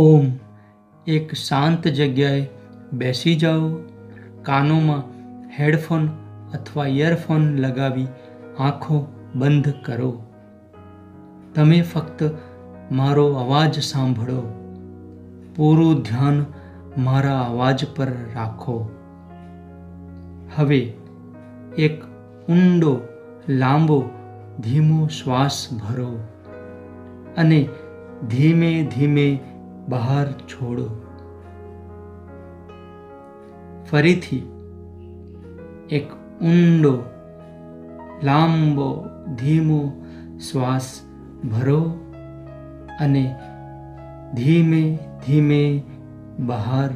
ઓમ એક શાંત જગ્યાએ બેસી જાઓ. કાનોમાં હેડફોન અથવા ઇયરફોન લગાવી આંખો બંધ કરો. તમે ફક્ત મારો અવાજ સાંભળો. પૂરું ધ્યાન મારા અવાજ પર રાખો. હવે એક ઊંડો, લાંબો, ધીમો શ્વાસ ભરો અને ધીમે ધીમે બહાર છોડો. ફરીથી એક ઊંડો, લાંબો, ધીમો શ્વાસ ભરો અને ધીમે ધીમે બહાર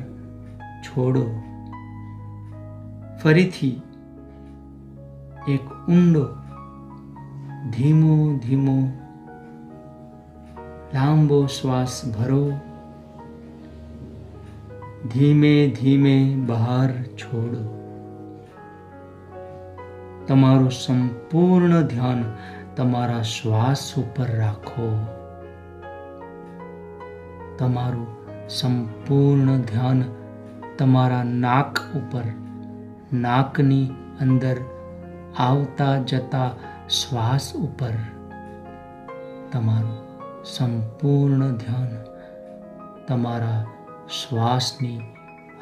છોડો. ફરીથી એક ઊંડો, ધીમો ધીમો, લાંબો શ્વાસ ભરો. ધીમે ધીમે બહાર છોડો. તમારું સંપૂર્ણ ધ્યાન તમારા શ્વાસ ઉપર રાખો. તમારું સંપૂર્ણ ધ્યાન તમારા નાક ઉપર, નાકની અંદર આવતા જતા શ્વાસ ઉપર. તમારું સંપૂર્ણ ધ્યાન તમારા શ્વાસની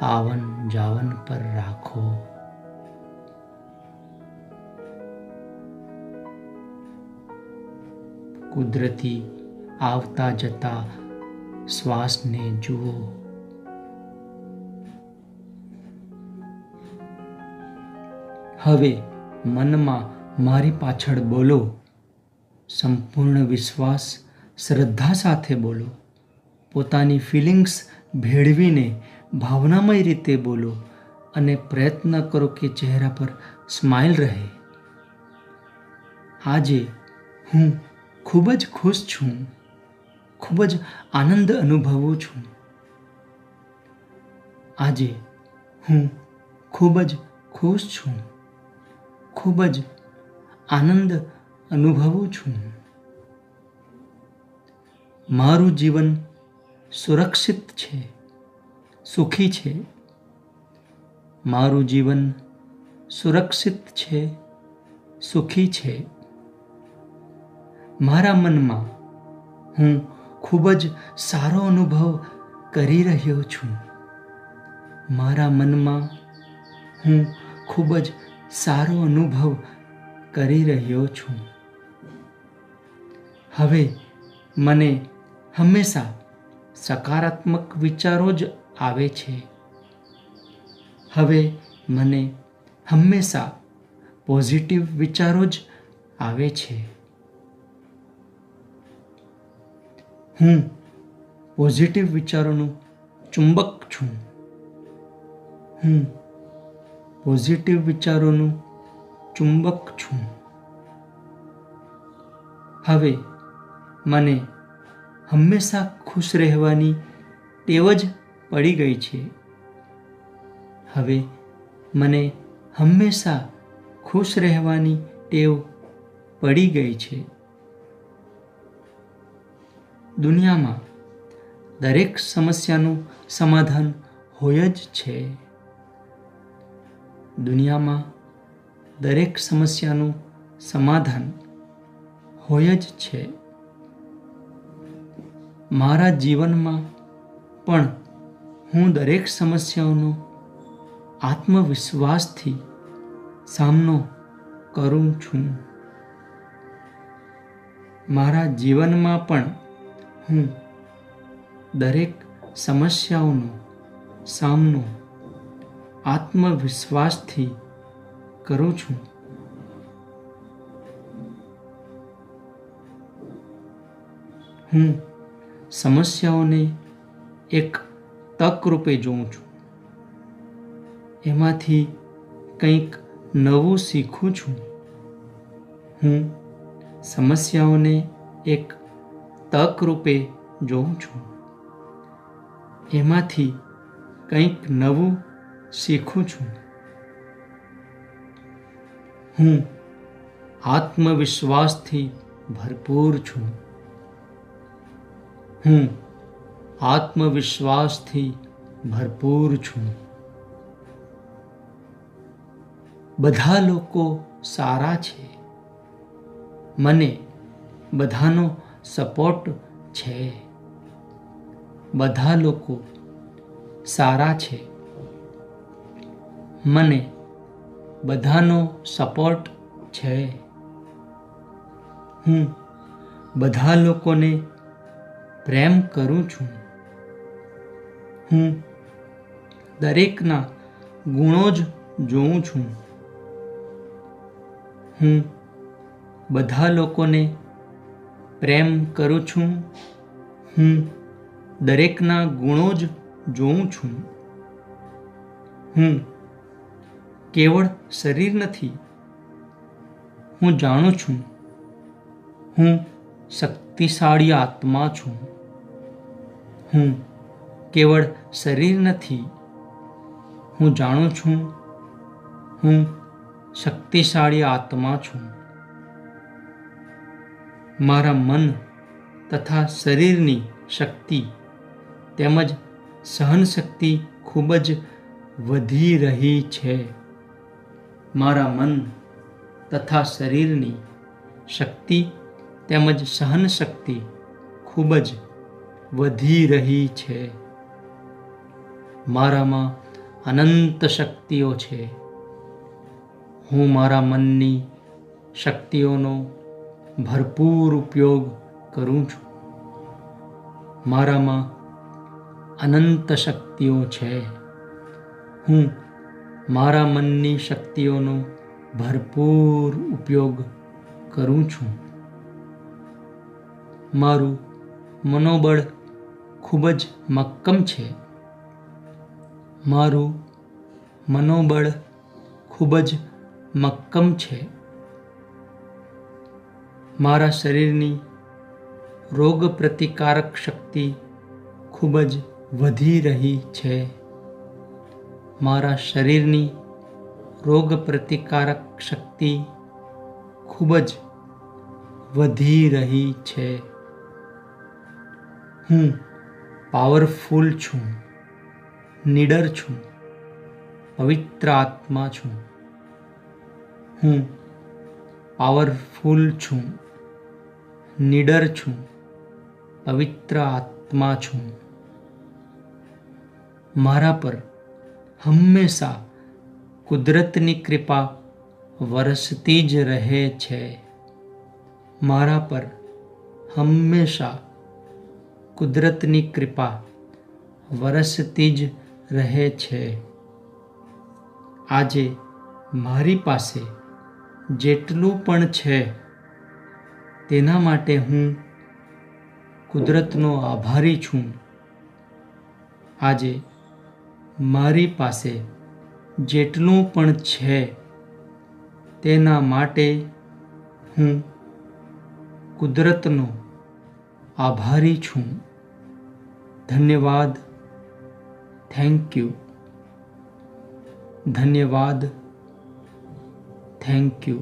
આવન જાવન પર રાખો. કુદરતી આવતા જતા શ્વાસને જુઓ. હવે મનમાં મારી પાછળ બોલો. સંપૂર્ણ વિશ્વાસ, શ્રદ્ધા સાથે બોલો. પોતાની ફિલિંગ્સ ભેળવીને ભાવનામય રીતે બોલો અને પ્રયત્ન કરો કે ચહેરા પર સ્માઇલ રહે. આજે હું ખૂબ જ ખુશ છું. ખૂબ જ આનંદ અનુભવું છું. આજે હું ખૂબ જ ખુશ છું. ખૂબ જ આનંદ અનુભવું છું. મારું જીવન સુરક્ષિત છે, સુખી છે. મારું જીવન સુરક્ષિત છે, સુખી છે. મારા મનમાં હું ખૂબ જ સારો અનુભવ કરી રહ્યો છું. મારા મનમાં હું ખૂબ જ સારો અનુભવ કરી રહ્યો છું. હવે મને હંમેશા સકારાત્મક વિચારો જ આવે છે. હવે મને હંમેશા પોઝિટિવ વિચારો જ આવે છે. હું પોઝિટિવ વિચારોનું ચુંબક છું. હું પોઝિટિવ વિચારોનું ચુંબક છું. હવે મને હંમેશા ખુશ રહેવાની ટેવ જ પડી ગઈ છે. હવે મને હંમેશા ખુશ રહેવાની ટેવ પડી ગઈ છે. દુનિયામાં દરેક સમસ્યાનું સમાધાન હોય જ છે. દુનિયામાં દરેક સમસ્યાનું સમાધાન હોય જ છે. મારા જીવનમાં પણ હું દરેક સમસ્યાઓનો આત્મવિશ્વાસથી સામનો કરું છું. મારા જીવનમાં પણ હું દરેક સમસ્યાઓનો સામનો આત્મવિશ્વાસથી કરું છું. હું સમસ્યાઓને એક તક રૂપે જોઉં છું. એમાંથી કંઈક નવું શીખું છું. હું સમસ્યાઓને એક તક રૂપે જોઉં છું. એમાંથી કંઈક નવું શીખું છું. હું આત્મવિશ્વાસથી ભરપૂર છું. હું આત્મવિશ્વાસથી ભરપૂર છું. બધા લોકો સારા છે. મને બધાનો સપોર્ટ છે. બધા લોકો સારા છે. મને બધાનો સપોર્ટ છે. હું બધા લોકોને પ્રેમ કરું છું. હું દરેકના ગુણો જ જોઉં છું. હું બધા લોકોને પ્રેમ કરું છું. હું દરેકના ગુણો જ જોઉં છું. હું કેવળ શરીર નથી. હું જાણું છું. હું શક્તિશાળી આત્મા છું. હું કેવળ શરીર નથી. હું જાણું છું. હું શક્તિશાળી આત્મા છું. મારા મન તથા શરીરની શક્તિ તેમજ સહનશક્તિ ખૂબ જ વધી રહી છે. મારા મન તથા શરીરની શક્તિ તેમજ સહનશક્તિ ખૂબ જ વધી રહી છે. મારામાં અનંત શક્તિઓ છે. હું મારા મનની શક્તિઓનો ભરપૂર ઉપયોગ કરું છું. મારામાં અનંત શક્તિઓ છે. હું મારા મનની શક્તિઓનો ભરપૂર ઉપયોગ કરું છું. મારું મનોબળ ખૂબ જ મક્કમ છે. મારું મનોબળ ખૂબ જ મક્કમ છે. મારા શરીરની રોગ પ્રતિકારક શક્તિ ખૂબ જ વધી રહી છે. મારા શરીરની રોગ પ્રતિકારક શક્તિ ખૂબ જ વધી રહી છે. હું પાવરફુલ છું. નીડર છું. પવિત્ર આત્મા છું. હું પાવરફુલ છું. નીડર છું. પવિત્ર આત્મા છું. મારા પર હંમેશા કુદરતની કૃપા વરસતી જ રહે છે. મારા પર હંમેશા કુદરતની કૃપા વરસતી જ રહે છે. આજે મારી પાસે જેટલું પણ છે તેના માટે હું કુદરતનો આભારી છું. આજે મારી પાસે જેટલું પણ છે તેના માટે હું કુદરતનો આભારી છું. ધન્યવાદ. Thank you. ધન્યવાદ. Thank you.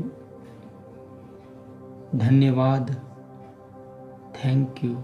ધન્યવાદ. Thank you.